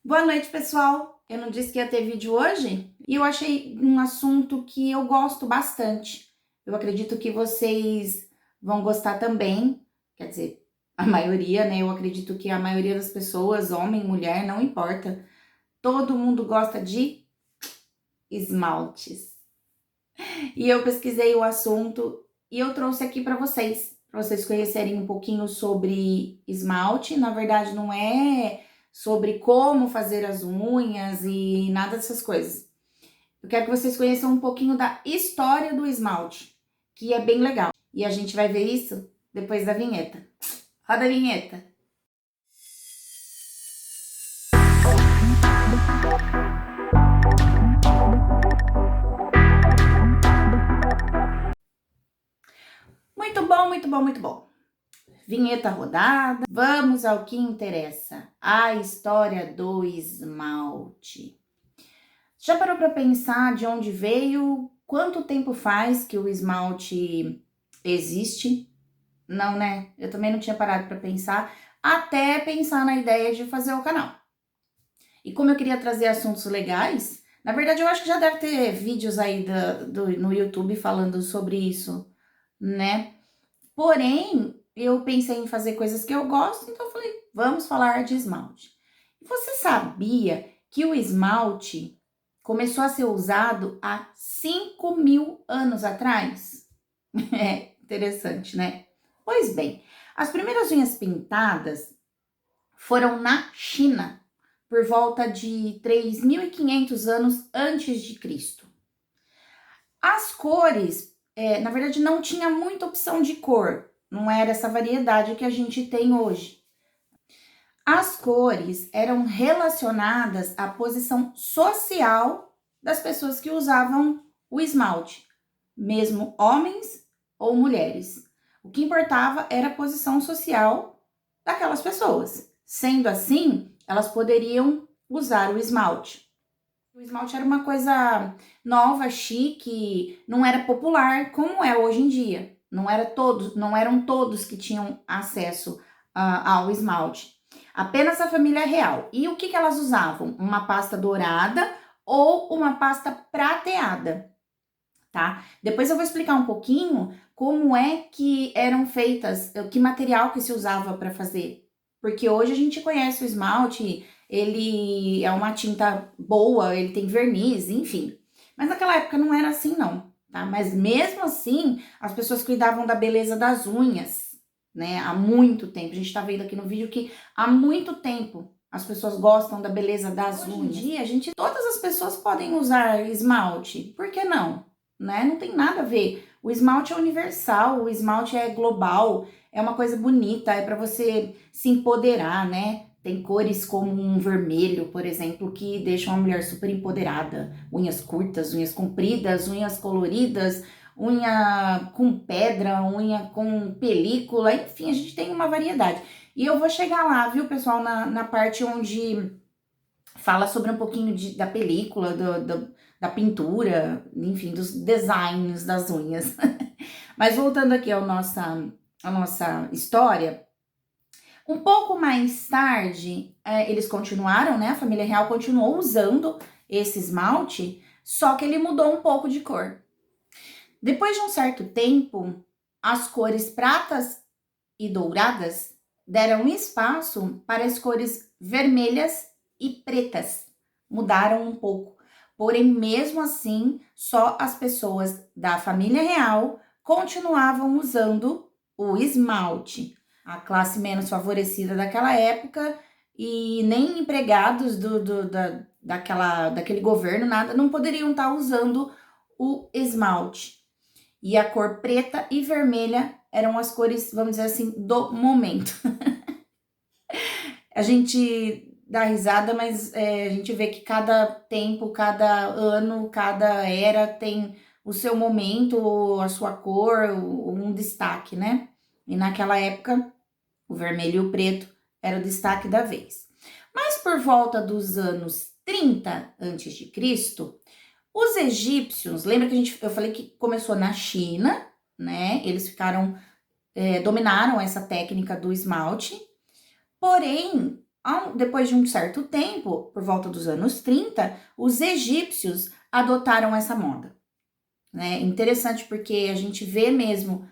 Boa noite, pessoal! Eu não disse que ia ter vídeo hoje? E eu achei um assunto que eu gosto bastante. Eu acredito que vocês vão gostar também. Quer dizer, a maioria, né? Eu acredito que a maioria das pessoas, homem, mulher, não importa. Todo mundo gosta de esmaltes. E eu pesquisei o assunto e eu trouxe aqui para vocês conhecerem um pouquinho sobre esmalte. Na verdade, não é sobre como fazer as unhas e nada dessas coisas. Eu quero que vocês conheçam um pouquinho da história do esmalte, que é bem legal. E a gente vai ver isso depois da vinheta. Roda a vinheta! Muito bom, muito bom, muito bom. Vinheta rodada. Vamos ao que interessa. A história do esmalte. Já parou para pensar de onde veio? Quanto tempo faz que o esmalte existe? Não, né? Eu também não tinha parado para pensar, até pensar na ideia de fazer o canal. E como eu queria trazer assuntos legais, na verdade eu acho que já deve ter vídeos aí no YouTube falando sobre isso, né? Porém, eu pensei em fazer coisas que eu gosto, então eu falei, vamos falar de esmalte. Você sabia que o esmalte começou a ser usado há 5.000 anos atrás? É interessante, né? Pois bem, as primeiras unhas pintadas foram na China, por volta de 3.500 anos antes de Cristo. As cores, na verdade, não tinha muita opção de cor, não era essa variedade que a gente tem hoje. As cores eram relacionadas à posição social das pessoas que usavam o esmalte, mesmo homens ou mulheres. O que importava era a posição social daquelas pessoas. Sendo assim, elas poderiam usar o esmalte. O esmalte era uma coisa nova, chique, não era popular como é hoje em dia. Não eram todos que tinham acesso ao esmalte. Apenas a família real. E o que elas usavam? Uma pasta dourada ou uma pasta prateada, tá? Depois eu vou explicar um pouquinho como é que eram feitas, que material que se usava para fazer. Porque hoje a gente conhece o esmalte, ele é uma tinta boa, ele tem verniz, enfim. Mas naquela época não era assim não, tá? Mas mesmo assim, as pessoas cuidavam da beleza das unhas, né? Há muito tempo. A gente tá vendo aqui no vídeo que há muito tempo as pessoas gostam da beleza das unhas. Hoje em dia, todas as pessoas podem usar esmalte. Por que não? Né? Não tem nada a ver. O esmalte é universal, o esmalte é global, é uma coisa bonita, é para você se empoderar, né? Tem cores como um vermelho, por exemplo, que deixam a mulher super empoderada. Unhas curtas, unhas compridas, unhas coloridas, unha com pedra, unha com película, enfim, a gente tem uma variedade. E eu vou chegar lá, viu, pessoal, na parte onde fala sobre um pouquinho da película, da pintura, enfim, dos designs das unhas. Mas voltando aqui à nossa história, um pouco mais tarde, eles continuaram, né? A família real continuou usando esse esmalte, só que ele mudou um pouco de cor. Depois de um certo tempo, as cores pratas e douradas deram espaço para as cores vermelhas e pretas. Mudaram um pouco. Porém, mesmo assim, só as pessoas da família real continuavam usando o esmalte. A classe menos favorecida daquela época e nem empregados daquele governo, nada, não poderiam estar usando o esmalte. E a cor preta e vermelha eram as cores, vamos dizer assim, do momento. A gente dá risada, mas a gente vê que cada tempo, cada ano, cada era tem o seu momento, a sua cor, um destaque, né? E naquela época, o vermelho e o preto era o destaque da vez. Mas por volta dos anos 30 a.C., os egípcios, lembra que eu falei que começou na China, né? Eles dominaram essa técnica do esmalte, porém, Depois de um certo tempo, por volta dos anos 30, os egípcios adotaram essa moda, né? Interessante porque a gente vê mesmo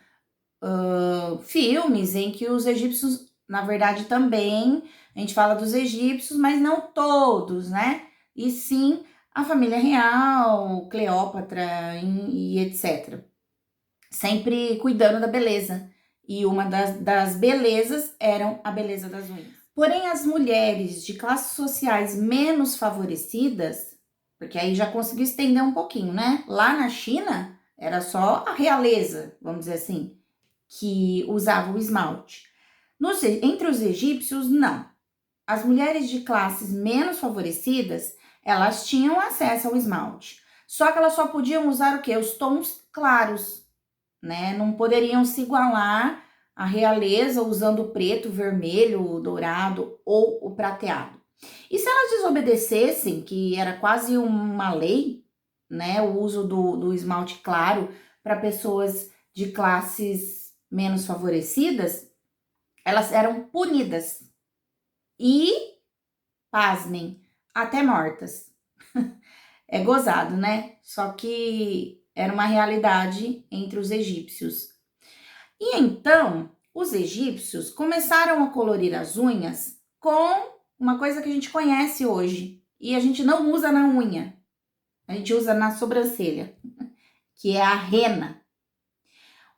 filmes em que os egípcios, na verdade, também, a gente fala dos egípcios, mas não todos, né? E sim a família real, Cleópatra e etc. Sempre cuidando da beleza. E uma das belezas eram a beleza das unhas. Porém, as mulheres de classes sociais menos favorecidas, porque aí já conseguiu estender um pouquinho, né? Lá na China, era só a realeza, vamos dizer assim, que usava o esmalte. Entre os egípcios, não. As mulheres de classes menos favorecidas, elas tinham acesso ao esmalte. Só que elas só podiam usar o quê? Os tons claros, né? Não poderiam se igualar à realeza usando o preto, o vermelho, o dourado ou o prateado. E se elas desobedecessem, que era quase uma lei, né? O uso do esmalte claro para pessoas de classes menos favorecidas, elas eram punidas e, pasmem, até mortas. É gozado, né? Só que era uma realidade entre os egípcios. E então, os egípcios começaram a colorir as unhas com uma coisa que a gente conhece hoje. E a gente não usa na unha, a gente usa na sobrancelha, que é a rena.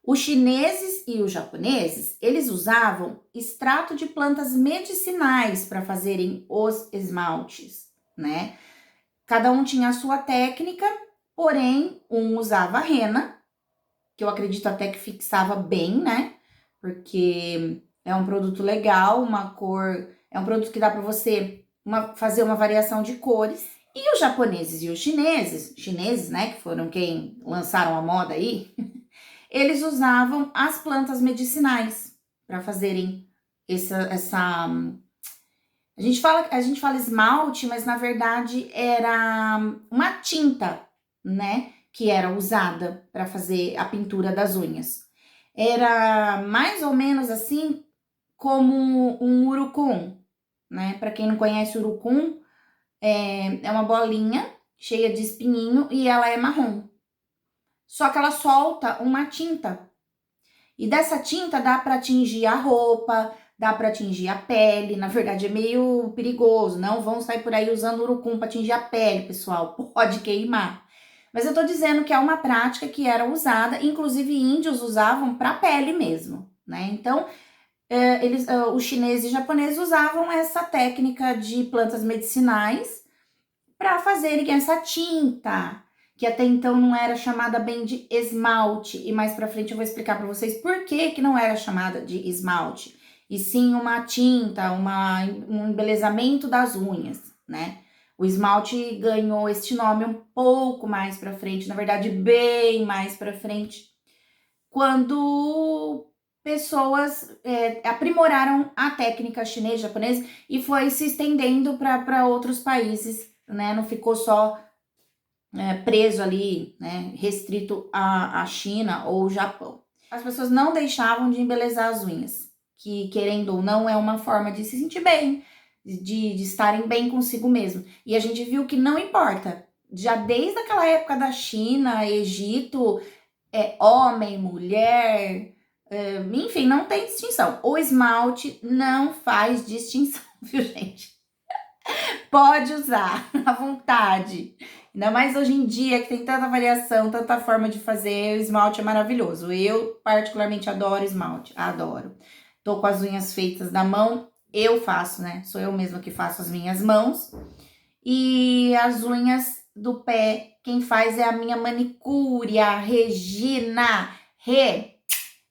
Os chineses e os japoneses, eles usavam extrato de plantas medicinais para fazerem os esmaltes, né? Cada um tinha a sua técnica, porém, um usava a rena, que eu acredito até que fixava bem, né? Porque é um produto legal, uma cor, é um produto que dá para você fazer uma variação de cores. E os japoneses e os chineses, né, que foram quem lançaram a moda aí, eles usavam as plantas medicinais para fazerem essa a gente fala esmalte, mas na verdade era uma tinta, né, que era usada para fazer a pintura das unhas. Era mais ou menos assim como um urucum, né? Para quem não conhece urucum, é uma bolinha cheia de espinhinho e ela é marrom. Só que ela solta uma tinta. E dessa tinta dá para atingir a roupa, dá para atingir a pele. Na verdade é meio perigoso, não vão sair por aí usando urucum para atingir a pele, pessoal, pode queimar. Mas eu tô dizendo que é uma prática que era usada, inclusive índios usavam para pele mesmo, né? Então, os chineses e japoneses usavam essa técnica de plantas medicinais para fazerem essa tinta, que até então não era chamada bem de esmalte, e mais para frente eu vou explicar para vocês por que não era chamada de esmalte, e sim uma tinta, um embelezamento das unhas, né? O esmalte ganhou este nome um pouco mais para frente, na verdade bem mais para frente, quando pessoas aprimoraram a técnica chinesa, japonesa e foi se estendendo para outros países, né? Não ficou só preso ali, né? Restrito à China ou Japão. As pessoas não deixavam de embelezar as unhas, que querendo ou não é uma forma de se sentir bem, de estarem bem consigo mesmo. E a gente viu que não importa. Já desde aquela época da China, Egito, homem, mulher, enfim, não tem distinção. O esmalte não faz distinção, viu, gente? Pode usar à vontade. Ainda mais hoje em dia que tem tanta variação, tanta forma de fazer, o esmalte é maravilhoso. Eu particularmente adoro esmalte, adoro. Tô com as unhas feitas da mão, eu faço, né? Sou eu mesma que faço as minhas mãos. E as unhas do pé, quem faz é a minha manicure, a Regina. Rê,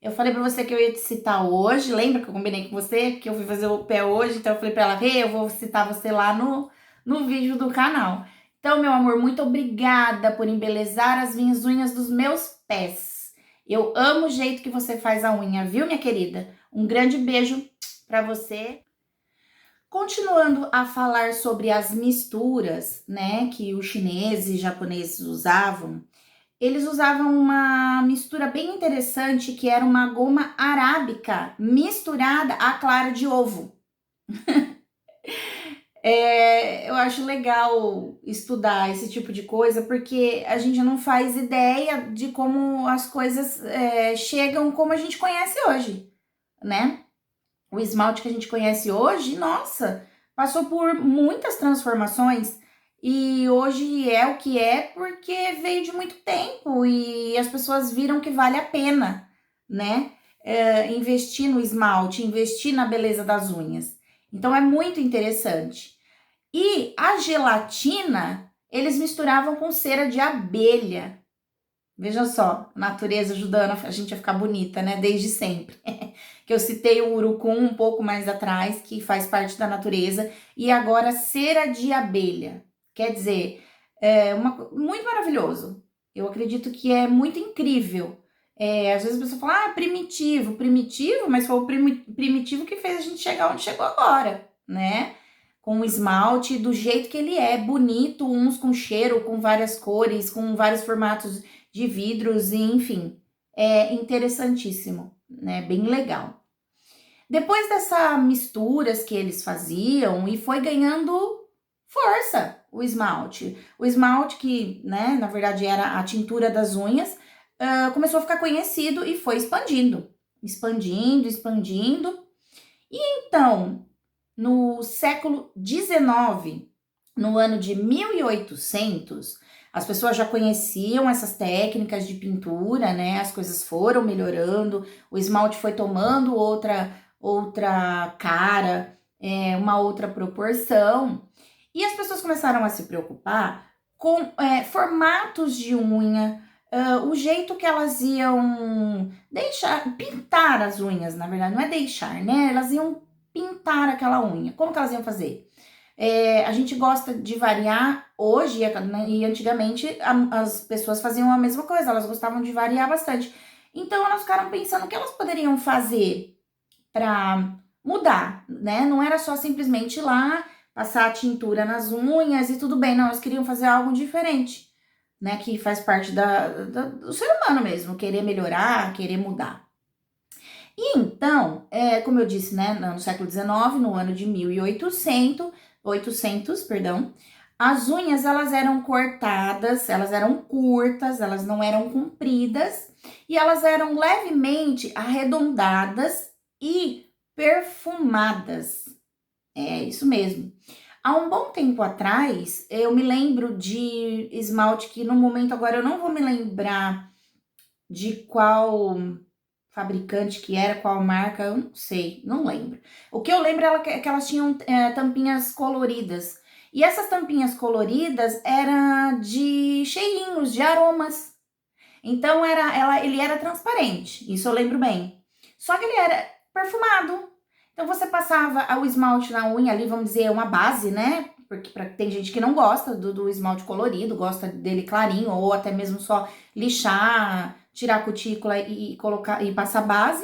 eu falei pra você que eu ia te citar hoje, lembra que eu combinei com você? Que eu fui fazer o pé hoje, então eu falei pra ela, Rê, eu vou citar você lá no vídeo do canal. Então, meu amor, muito obrigada por embelezar as minhas unhas dos meus pés. Eu amo o jeito que você faz a unha, viu, minha querida? Um grande beijo pra você. Continuando a falar sobre as misturas, né, que os chineses e japoneses usavam, eles usavam uma mistura bem interessante que era uma goma arábica misturada à clara de ovo. Eu acho legal estudar esse tipo de coisa, porque a gente não faz ideia de como as coisas chegam como a gente conhece hoje, né? O esmalte que a gente conhece hoje, nossa, passou por muitas transformações e hoje é o que é porque veio de muito tempo e as pessoas viram que vale a pena, né? Investir no esmalte, investir na beleza das unhas. Então é muito interessante. E a gelatina, eles misturavam com cera de abelha. Veja só, a natureza ajudando a gente a ficar bonita, né? Desde sempre. Que eu citei o urucum um pouco mais atrás, que faz parte da natureza. E agora cera de abelha. Quer dizer, muito maravilhoso. Eu acredito que é muito incrível. Às vezes a pessoa fala, primitivo. Primitivo, mas foi o primitivo que fez a gente chegar onde chegou agora, né? Com o esmalte do jeito que ele é, bonito, uns com cheiro, com várias cores, com vários formatos de vidros, e enfim, é interessantíssimo, né? Bem legal. Depois dessas misturas que eles faziam, e foi ganhando força o esmalte. O esmalte que, né, na verdade era a tintura das unhas, começou a ficar conhecido e foi expandindo. Expandindo. E então, no século XIX, no ano de 1800, as pessoas já conheciam essas técnicas de pintura, né? As coisas foram melhorando, o esmalte foi tomando outra cara, uma outra proporção. E as pessoas começaram a se preocupar com formatos de unha, o jeito que elas iam pintar as unhas, na verdade, não é deixar, né? Elas iam pintar aquela unha. Como que elas iam fazer? A gente gosta de variar hoje e antigamente as pessoas faziam a mesma coisa, elas gostavam de variar bastante. Então elas ficaram pensando o que elas poderiam fazer para mudar, né? Não era só simplesmente ir lá, passar a tintura nas unhas e tudo bem, não, elas queriam fazer algo diferente, né? Que faz parte do ser humano mesmo, querer melhorar, querer mudar. E então, como eu disse, né, no século XIX, no ano de 1800, perdão, as unhas elas eram cortadas, elas eram curtas, elas não eram compridas e elas eram levemente arredondadas e perfumadas. É isso mesmo. Há um bom tempo atrás, eu me lembro de esmalte que no momento agora eu não vou me lembrar de qual fabricante que era, qual marca, eu não sei, não lembro. O que eu lembro é que elas tinham tampinhas coloridas. E essas tampinhas coloridas eram de cheirinhos, de aromas. Então ele era transparente, isso eu lembro bem. Só que ele era perfumado. Então você passava o esmalte na unha ali, vamos dizer, uma base, né? Porque tem gente que não gosta do esmalte colorido, gosta dele clarinho, ou até mesmo só lixar, tirar a cutícula e colocar e passar base.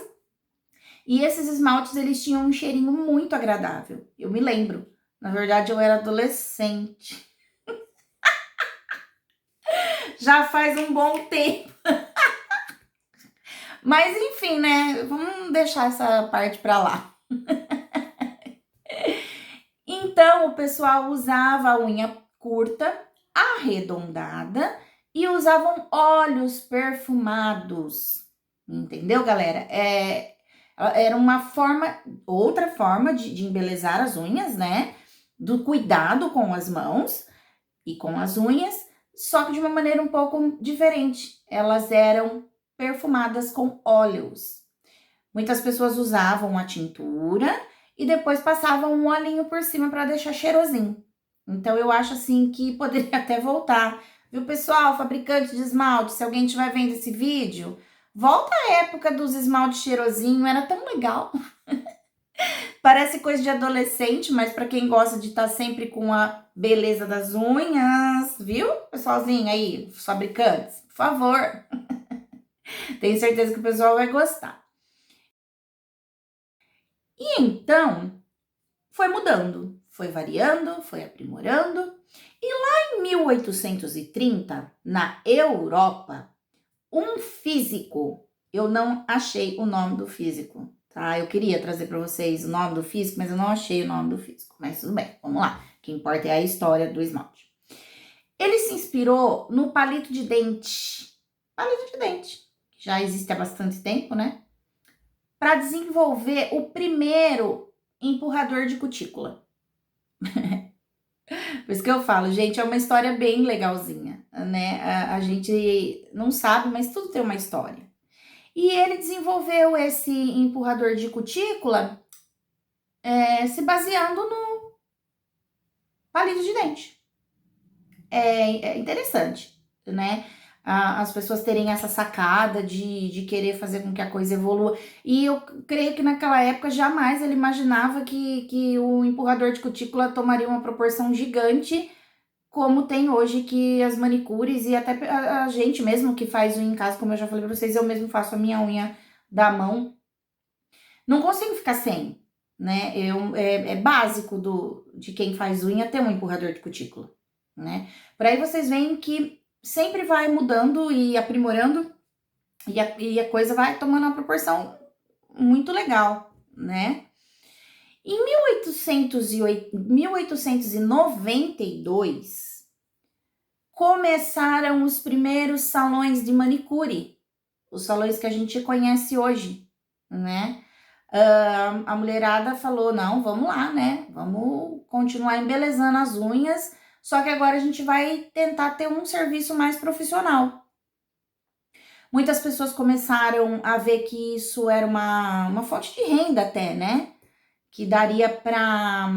E esses esmaltes, eles tinham um cheirinho muito agradável. Eu me lembro. Na verdade, eu era adolescente. Já faz um bom tempo. Mas enfim, né? Vamos deixar essa parte pra lá. Então, o pessoal usava a unha curta, arredondada e usavam óleos perfumados. Entendeu, galera? Era outra forma de embelezar as unhas, né? Do cuidado com as mãos e com as unhas, só que de uma maneira um pouco diferente. Elas eram perfumadas com óleos. Muitas pessoas usavam a tintura e depois passavam um olhinho por cima para deixar cheirosinho. Então eu acho assim que poderia até voltar. Viu, pessoal, fabricante de esmalte, se alguém estiver vendo esse vídeo, volta à época dos esmaltes cheirosinho, era tão legal. Parece coisa de adolescente, mas para quem gosta de estar sempre com a beleza das unhas, viu? Pessoalzinho aí, os fabricantes, por favor. Tenho certeza que o pessoal vai gostar. E então, foi mudando, foi variando, foi aprimorando. E lá em 1830, na Europa, um físico, eu não achei o nome do físico, tá? Eu queria trazer para vocês o nome do físico, mas eu não achei o nome do físico. Mas tudo bem, vamos lá. O que importa é a história do esmalte. Ele se inspirou no palito de dente. Palito de dente, que já existe há bastante tempo, né? Para desenvolver o primeiro empurrador de cutícula. Por isso que eu falo, gente, é uma história bem legalzinha, né? A gente não sabe, mas tudo tem uma história. E ele desenvolveu esse empurrador de cutícula se baseando no palito de dente. É interessante, né? As pessoas terem essa sacada de querer fazer com que a coisa evolua. E eu creio que naquela época jamais ele imaginava que o empurrador de cutícula tomaria uma proporção gigante, como tem hoje, que as manicures e até a gente mesmo que faz unha em casa, como eu já falei pra vocês, eu mesmo faço a minha unha da mão. Não consigo ficar sem, né? É básico de quem faz unha ter um empurrador de cutícula, né? Por aí vocês veem que sempre vai mudando e aprimorando e a coisa vai tomando uma proporção muito legal, né? Em 1892, começaram os primeiros salões de manicure, os salões que a gente conhece hoje, né? A mulherada falou, não, vamos lá, né? Vamos continuar embelezando as unhas, só que agora a gente vai tentar ter um serviço mais profissional. Muitas pessoas começaram a ver que isso era uma fonte de renda até, né? Que daria para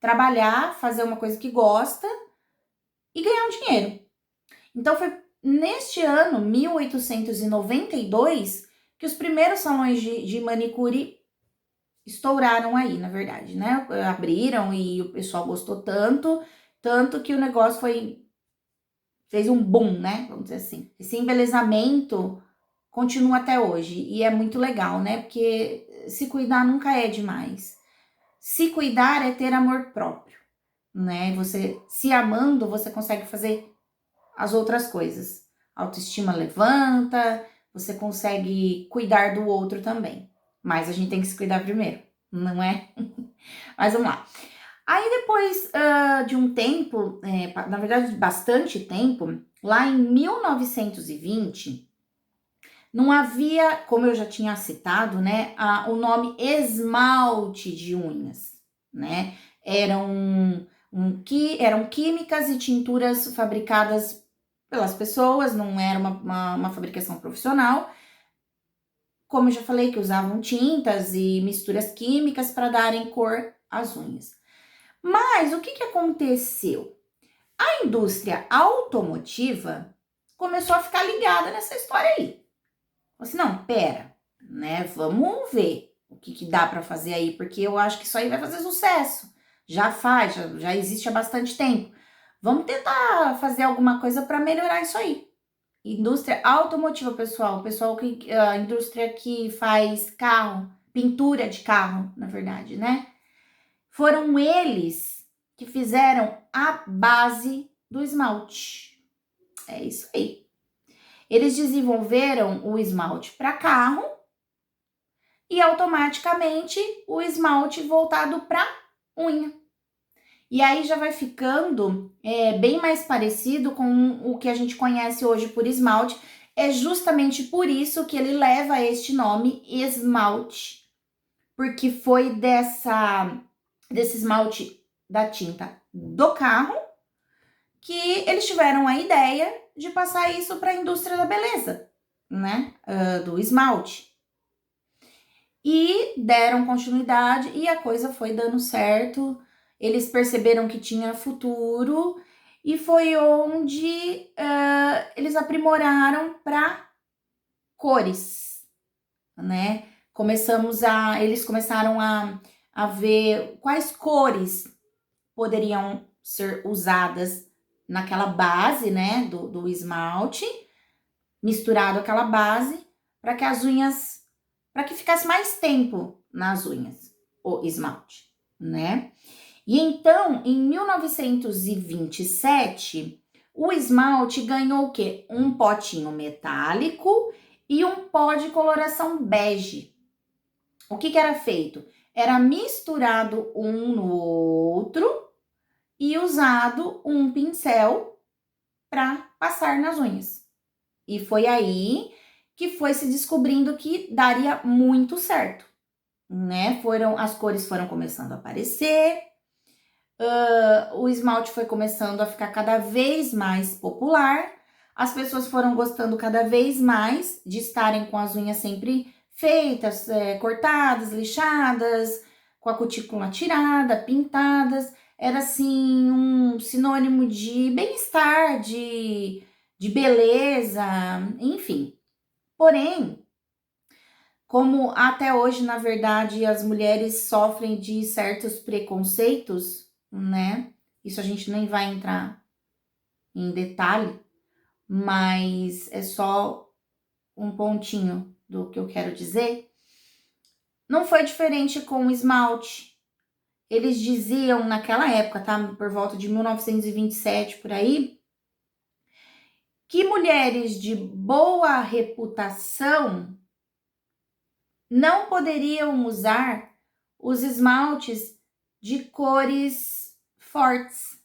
trabalhar, fazer uma coisa que gosta e ganhar um dinheiro. Então foi neste ano, 1892, que os primeiros salões de manicure estouraram aí, na verdade, né? Abriram e o pessoal gostou tanto que o negócio fez um boom, né? Vamos dizer assim. Esse embelezamento continua até hoje e é muito legal, né? Porque se cuidar nunca é demais. Se cuidar é ter amor próprio, né? Você se amando, você consegue fazer as outras coisas. A autoestima levanta, você consegue cuidar do outro também. Mas a gente tem que se cuidar primeiro, não é? Mas vamos lá. Aí depois de um tempo, na verdade bastante tempo, lá em 1920, não havia, como eu já tinha citado, né, o nome esmalte de unhas, né? Eram químicas e tinturas fabricadas pelas pessoas, não era uma fabricação profissional. Como eu já falei, que usavam tintas e misturas químicas para darem cor às unhas. Mas o que aconteceu? A indústria automotiva começou a ficar ligada nessa história aí. Falei assim, não, pera, né? Vamos ver o que dá para fazer aí, porque eu acho que isso aí vai fazer sucesso. Já existe há bastante tempo. Vamos tentar fazer alguma coisa para melhorar isso aí. Indústria automotiva, pessoal. A indústria que faz carro, pintura de carro, na verdade, né? Foram eles que fizeram a base do esmalte. É isso aí. Eles desenvolveram o esmalte para carro e automaticamente o esmalte voltado para unha. E aí já vai ficando bem mais parecido com o que a gente conhece hoje por esmalte. É justamente por isso que ele leva este nome, esmalte, porque foi desse esmalte da tinta do carro que eles tiveram a ideia de passar isso para a indústria da beleza, né? Do esmalte. E deram continuidade e a coisa foi dando certo. Eles perceberam que tinha futuro e foi onde eles aprimoraram para cores, né? Eles começaram a ver quais cores poderiam ser usadas naquela base, né, do esmalte, misturado aquela base, para que as unhas, para que ficasse mais tempo nas unhas, o esmalte, né? E então, em 1927, o esmalte ganhou o quê? Um potinho metálico e um pó de coloração bege. O que era feito? Era misturado um no outro e usado um pincel para passar nas unhas. E foi aí que foi se descobrindo que daria muito certo, né? As cores foram começando a aparecer, o esmalte foi começando a ficar cada vez mais popular, as pessoas foram gostando cada vez mais de estarem com as unhas sempre feitas, cortadas, lixadas, com a cutícula tirada, pintadas. Era assim um sinônimo de bem-estar, de beleza, enfim. Porém, como até hoje, na verdade, as mulheres sofrem de certos preconceitos, né? Isso a gente nem vai entrar em detalhe, mas é só um pontinho do que eu quero dizer. Não foi diferente com o esmalte. Eles diziam naquela época, tá? Por volta de 1927 por aí, que mulheres de boa reputação não poderiam usar os esmaltes de cores fortes,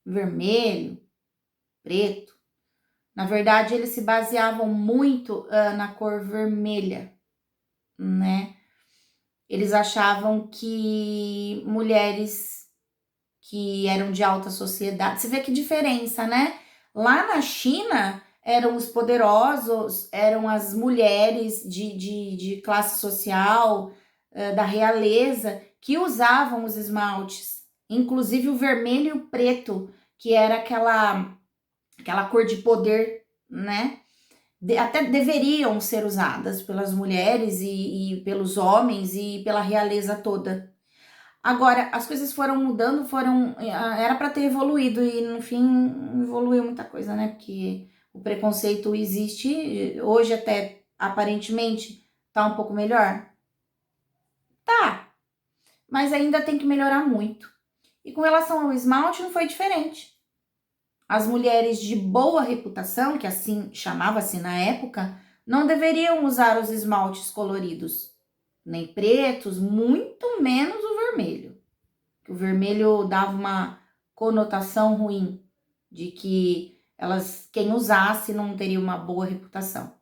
vermelho, preto. Na verdade, eles se baseavam muito na cor vermelha, né? Eles achavam que mulheres que eram de alta sociedade, você vê que diferença, né? Lá na China eram os poderosos, eram as mulheres de classe social, da realeza, que usavam os esmaltes, inclusive o vermelho e o preto, que era aquela cor de poder, né? Até deveriam ser usadas pelas mulheres e pelos homens e pela realeza toda. Agora, as coisas foram mudando, era para ter evoluído e no fim não evoluiu muita coisa, né? Porque o preconceito existe, hoje até aparentemente tá um pouco melhor. Tá, mas ainda tem que melhorar muito. E com relação ao esmalte não foi diferente. As mulheres de boa reputação, que assim chamava-se na época, não deveriam usar os esmaltes coloridos, nem pretos, muito menos o vermelho. O vermelho dava uma conotação ruim de que quem usasse não teria uma boa reputação.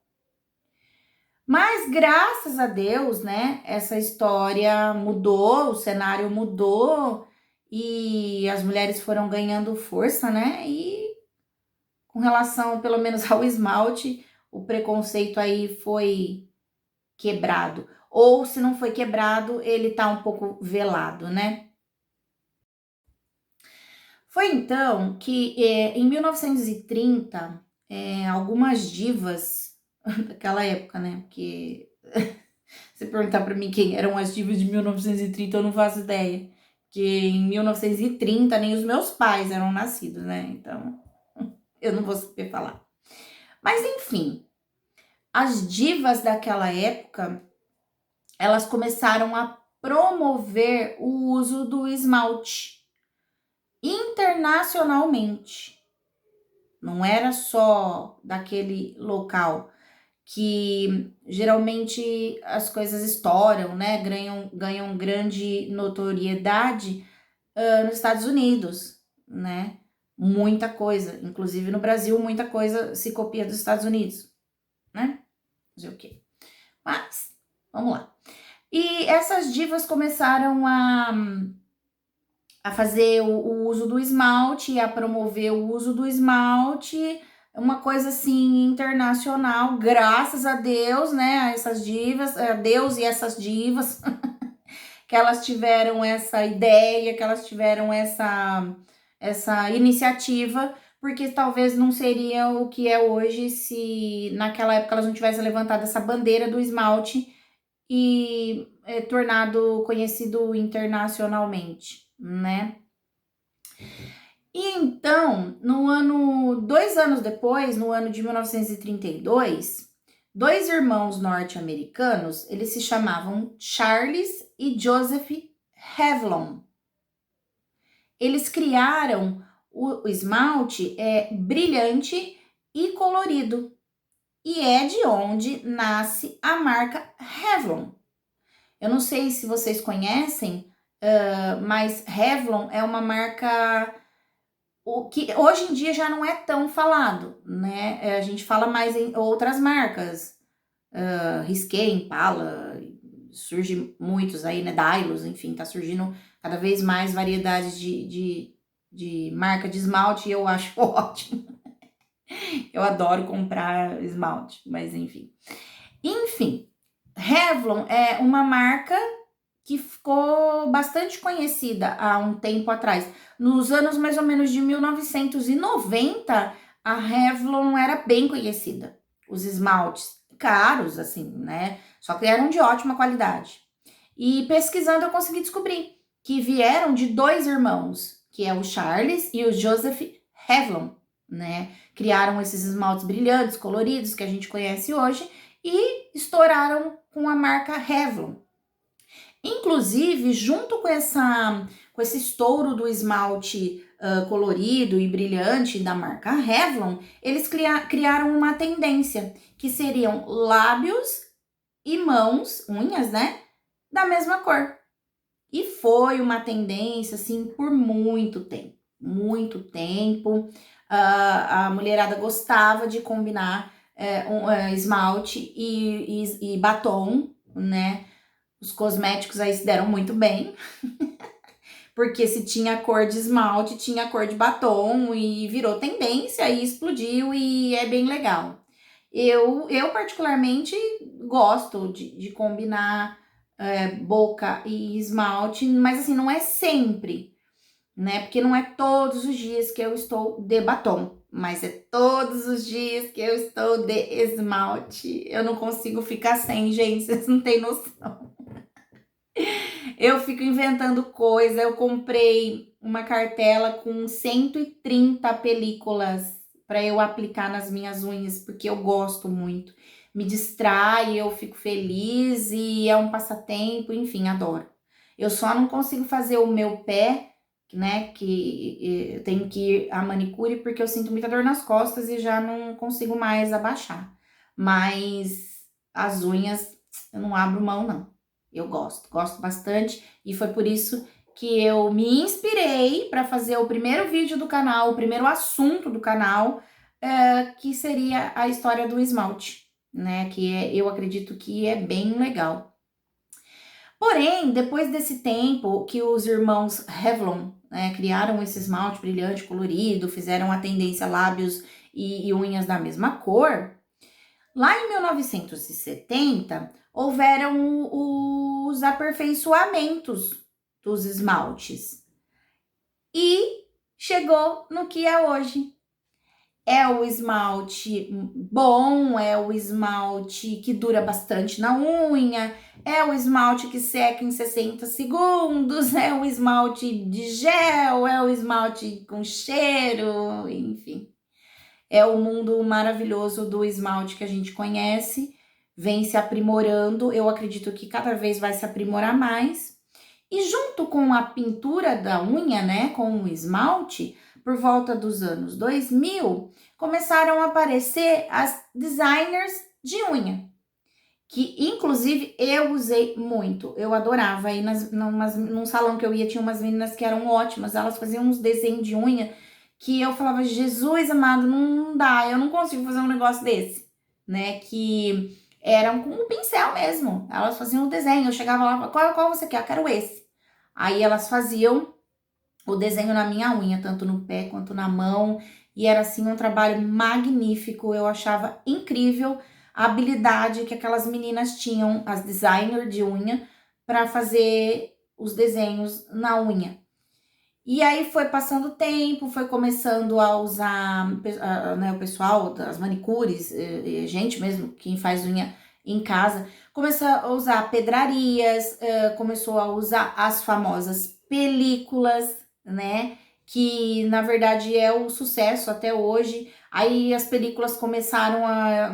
Mas graças a Deus, né, essa história mudou, o cenário mudou e as mulheres foram ganhando força, né? E com relação, pelo menos ao esmalte, o preconceito aí foi quebrado. Ou se não foi quebrado, ele tá um pouco velado, né? Foi então que em 1930, algumas divas daquela época, né? Porque se perguntar para mim quem eram as divas de 1930, eu não faço ideia. Que em 1930 nem os meus pais eram nascidos, né? Então eu não vou saber falar. Mas enfim, as divas daquela época, elas começaram a promover o uso do esmalte internacionalmente. Não era só daquele local que geralmente as coisas estouram, né? Ganham grande notoriedade nos Estados Unidos, né? Muita coisa, inclusive no Brasil, muita coisa se copia dos Estados Unidos, né? Fazer o quê? Mas, vamos lá. E essas divas começaram a fazer o uso do esmalte, a promover o uso do esmalte, uma coisa assim internacional, graças a Deus, né? A essas divas, a Deus e essas divas, que elas tiveram essa ideia, que elas tiveram essa iniciativa, porque talvez não seria o que é hoje se naquela época elas não tivessem levantado essa bandeira do esmalte e tornado conhecido internacionalmente, né? E então, 2 anos depois, no ano de 1932, dois irmãos norte-americanos, eles se chamavam Charles e Joseph Revlon. Eles criaram o esmalte brilhante e colorido. E é de onde nasce a marca Revlon. Eu não sei se vocês conhecem mas Revlon é uma marca o que hoje em dia já não é tão falado, né? A gente fala mais em outras marcas, Risqué, Impala, surge muitos aí, né? Dylos, enfim, tá surgindo cada vez mais variedades de marca de esmalte e eu acho ótimo. Eu adoro comprar esmalte, mas enfim. Enfim, Revlon é uma marca que ficou bastante conhecida há um tempo atrás. Nos anos mais ou menos de 1990, a Revlon era bem conhecida. Os esmaltes caros, assim, né? Só que eram de ótima qualidade. E pesquisando eu consegui descobrir que vieram de dois irmãos, que é o Charles e o Joseph Revlon, né? Criaram esses esmaltes brilhantes, coloridos, que a gente conhece hoje, e estouraram com a marca Revlon. Inclusive, junto com esse estouro do esmalte colorido e brilhante da marca Revlon, eles criaram uma tendência, que seriam lábios e mãos, unhas, né? Da mesma cor. E foi uma tendência, assim, por muito tempo. Muito tempo. A mulherada gostava de combinar esmalte e batom, né? Os cosméticos aí se deram muito bem, porque se tinha cor de esmalte, tinha cor de batom e virou tendência e explodiu e é bem legal. Eu particularmente gosto de combinar boca e esmalte, mas assim, não é sempre, né? Porque não é todos os dias que eu estou de batom, mas é todos os dias que eu estou de esmalte. Eu não consigo ficar sem, gente, vocês não têm noção. Eu fico inventando coisa. Eu comprei uma cartela com 130 películas para eu aplicar nas minhas unhas, porque eu gosto muito. Me distrai, eu fico feliz e é um passatempo, enfim, adoro. Eu só não consigo fazer o meu pé, né, que eu tenho que ir à manicure porque eu sinto muita dor nas costas e já não consigo mais abaixar. Mas as unhas eu não abro mão, não. Eu gosto bastante e foi por isso que eu me inspirei para fazer o primeiro vídeo do canal, o primeiro assunto do canal, que seria a história do esmalte, né? Eu acredito que é bem legal. Porém, depois desse tempo que os irmãos Revlon, né, criaram esse esmalte brilhante, colorido, fizeram a tendência lábios e unhas da mesma cor, lá em 1970, houveram os aperfeiçoamentos dos esmaltes e chegou no que é hoje. É o esmalte bom, é o esmalte que dura bastante na unha, é o esmalte que seca em 60 segundos, é o esmalte de gel, é o esmalte com cheiro, enfim. É o mundo maravilhoso do esmalte que a gente conhece, vem se aprimorando, eu acredito que cada vez vai se aprimorar mais. E junto com a pintura da unha, né, com o esmalte, por volta dos anos 2000, começaram a aparecer as designers de unha, que inclusive eu usei muito, eu adorava. Aí num salão que eu ia tinha umas meninas que eram ótimas, elas faziam uns desenhos de unha que eu falava, Jesus amado, não dá, eu não consigo fazer um negócio desse, né, que eram com um pincel mesmo, elas faziam o desenho, eu chegava lá, qual você quer? Eu quero esse. Aí elas faziam o desenho na minha unha, tanto no pé quanto na mão, e era assim um trabalho magnífico, eu achava incrível a habilidade que aquelas meninas tinham, as designers de unha, para fazer os desenhos na unha. E aí foi passando o tempo, foi começando a usar, né, o pessoal, as manicures, gente mesmo, quem faz unha em casa, começou a usar pedrarias, começou a usar as famosas películas, né, que na verdade é o sucesso até hoje. Aí as películas começaram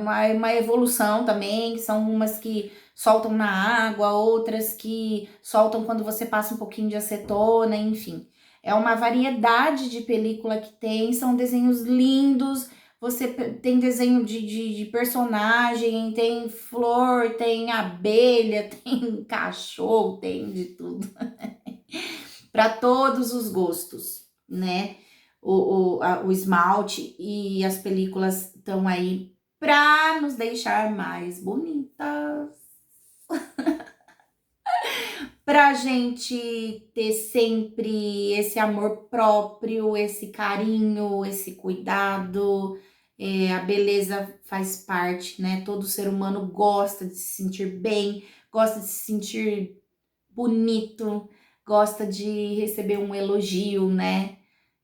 uma evolução também, que são umas que soltam na água, outras que soltam quando você passa um pouquinho de acetona, enfim. É uma variedade de película que tem, são desenhos lindos, você tem desenho de personagem, tem flor, tem abelha, tem cachorro, tem de tudo. Para todos os gostos, né? O esmalte e as películas estão aí para nos deixar mais bonitas. Pra gente ter sempre esse amor próprio, esse carinho, esse cuidado. A beleza faz parte, né? Todo ser humano gosta de se sentir bem, gosta de se sentir bonito, gosta de receber um elogio, né?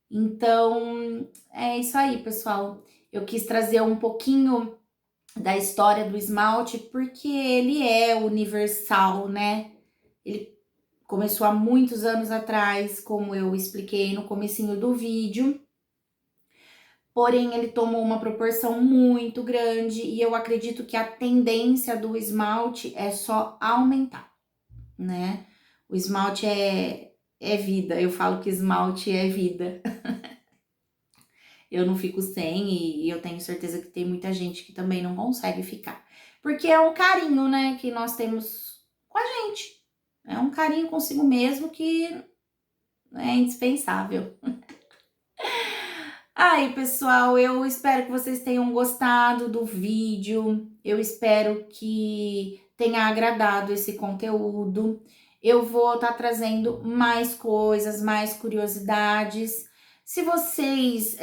Então, é isso aí, pessoal. Eu quis trazer um pouquinho da história do esmalte porque ele é universal, né? Ele começou há muitos anos atrás, como eu expliquei no comecinho do vídeo. Porém, ele tomou uma proporção muito grande e eu acredito que a tendência do esmalte é só aumentar, né? O esmalte é vida. Eu falo que esmalte é vida. Eu não fico sem e eu tenho certeza que tem muita gente que também não consegue ficar. Porque é um carinho, né, que nós temos com a gente. É um carinho consigo mesmo que é indispensável. Aí, pessoal, eu espero que vocês tenham gostado do vídeo. Eu espero que tenha agradado esse conteúdo. Eu vou estar trazendo mais coisas, mais curiosidades. Se vocês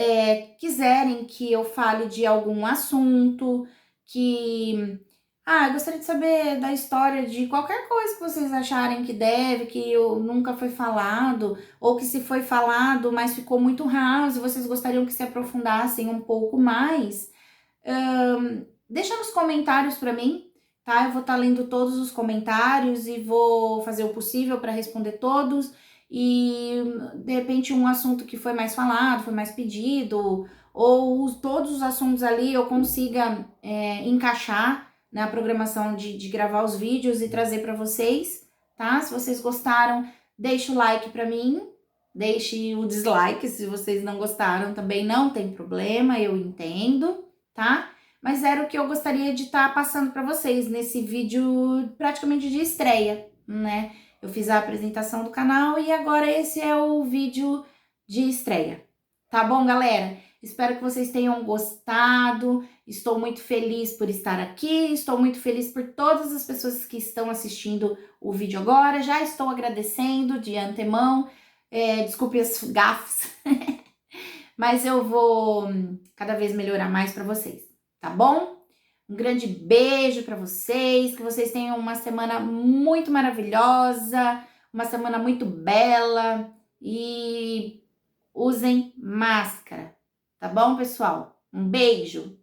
quiserem que eu fale de algum assunto que eu gostaria de saber da história de qualquer coisa que vocês acharem que deve, que eu nunca foi falado, ou que se foi falado, mas ficou muito raso, vocês gostariam que se aprofundassem um pouco mais, deixa nos comentários para mim, tá? Eu vou estar lendo todos os comentários e vou fazer o possível para responder todos. E de repente um assunto que foi mais falado, foi mais pedido, ou todos os assuntos ali eu consiga encaixar na programação de gravar os vídeos e trazer para vocês, tá? Se vocês gostaram, deixa o like para mim, deixe o dislike se vocês não gostaram também, não tem problema, eu entendo, tá? Mas era o que eu gostaria de estar passando para vocês nesse vídeo praticamente de estreia, né? Eu fiz a apresentação do canal e agora esse é o vídeo de estreia. Tá bom, galera? Espero que vocês tenham gostado. Estou muito feliz por estar aqui. Estou muito feliz por todas as pessoas que estão assistindo o vídeo agora. Já estou agradecendo de antemão. Desculpe as gafes. Mas eu vou cada vez melhorar mais para vocês, tá bom? Um grande beijo para vocês, que vocês tenham uma semana muito maravilhosa, uma semana muito bela e usem máscara, tá bom, pessoal? Um beijo!